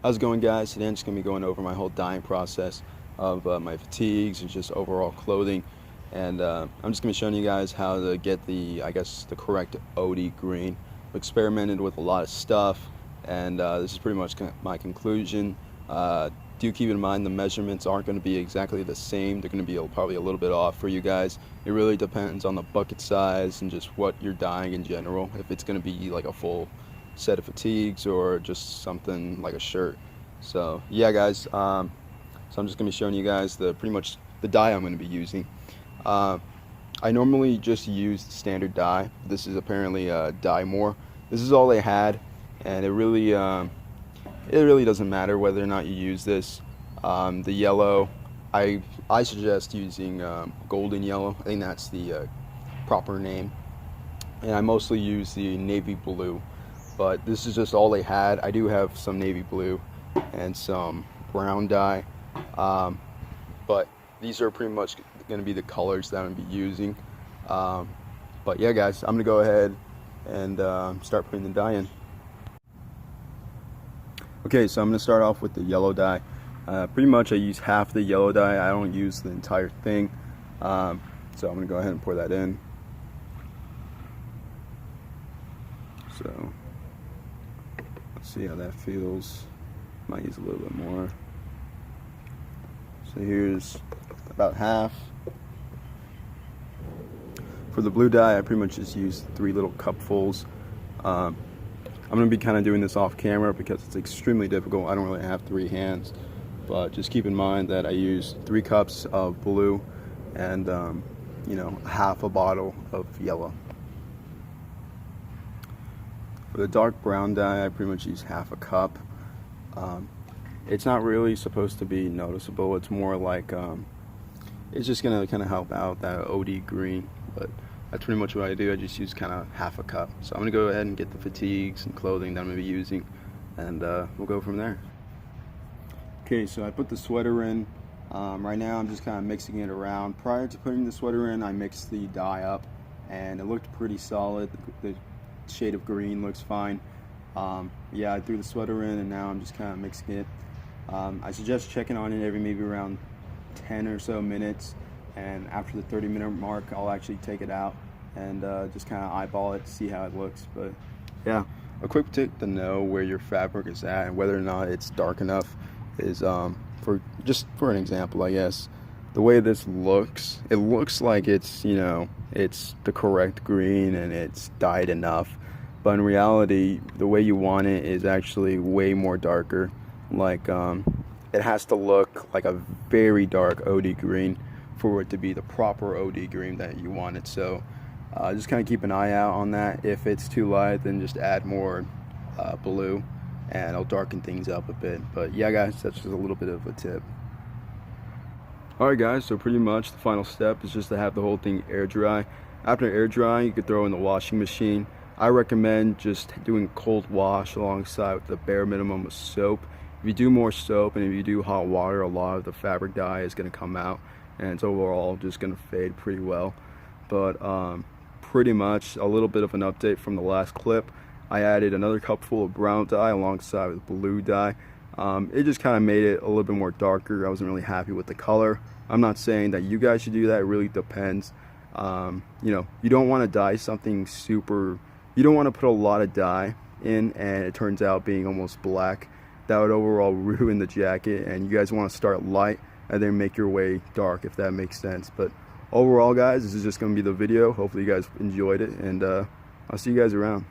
How's it going, guys? Today I'm just going to be going over my whole dyeing process of my fatigues and just overall clothing. And I'm just going to be showing you guys how to get the correct OD green. I've experimented with a lot of stuff, and this is pretty much my conclusion. Do keep in mind the measurements aren't going to be exactly the same. They're going to be probably a little bit off for you guys. It really depends on the bucket size and just what you're dyeing in general. If it's going to be like a full set of fatigues or just something like a shirt. So yeah, guys, so I'm just gonna be showing you guys pretty much the dye I'm gonna be using. I normally just use standard dye. This is apparently Dye More. This is all they had, and it really doesn't matter whether or not you use this. The yellow, I suggest using golden yellow. I think that's the proper name, and I mostly use the navy blue. But this is just all they had. I do have some navy blue and some brown dye, but these are pretty much going to be the colors that I'm going to be using. But yeah, guys, I'm going to go ahead and start putting the dye in. Okay, so I'm going to start off with the yellow dye. Pretty much I use half the yellow dye. I don't use the entire thing. So I'm going to go ahead and pour that in. So see how that feels. Might use a little bit more. So here's about half. For the blue dye, I pretty much just use 3 little cupfuls. I'm going to be kind of doing this off camera because it's extremely difficult. I don't really have 3 hands, but just keep in mind that I use 3 cups of blue and half a bottle of yellow. For the dark brown dye, I pretty much use half a cup. It's not really supposed to be noticeable. It's more like it's just gonna kind of help out that OD green. But that's pretty much what I do. I just use kind of half a cup. So I'm gonna go ahead and get the fatigues and clothing that I'm gonna be using, and we'll go from there. Okay, so I put the sweater in. Right now I'm just kind of mixing it around. Prior to putting the sweater in, I mixed the dye up, and it looked pretty solid. The shade of green looks fine. Yeah, I threw the sweater in, and now I'm just kind of mixing it. I suggest checking on it every maybe around 10 or so minutes, and after the 30-minute mark I'll actually take it out and just kind of eyeball it to see how it looks. But yeah, a quick tip to know where your fabric is at and whether or not it's dark enough is for an example, I guess, the way this looks, it looks like it's it's the correct green and it's dyed enough, but in reality the way you want it is actually way more darker. Like it has to look like a very dark OD green for it to be the proper OD green that you want it. So just kind of keep an eye out on that. If it's too light, then just add more blue and it'll darken things up a bit. But yeah, guys, that's just a little bit of a tip. Alright, guys, so pretty much the final step is just to have the whole thing air dry. After air drying, you could throw in the washing machine. I recommend just doing cold wash alongside with the bare minimum of soap. If you do more soap and if you do hot water, a lot of the fabric dye is going to come out, and it's overall just going to fade pretty well. But pretty much a little bit of an update from the last clip. I added another cupful of brown dye alongside with blue dye. It just kind of made it a little bit more darker. I wasn't really happy with the color. I'm not saying that you guys should do that. It really depends. You don't want to dye something super, you don't want to put a lot of dye in and it turns out being almost black. That would overall ruin the jacket, and you guys want to start light and then make your way dark, if that makes sense. But overall, guys, this is just going to be the video. Hopefully you guys enjoyed it, and I'll see you guys around.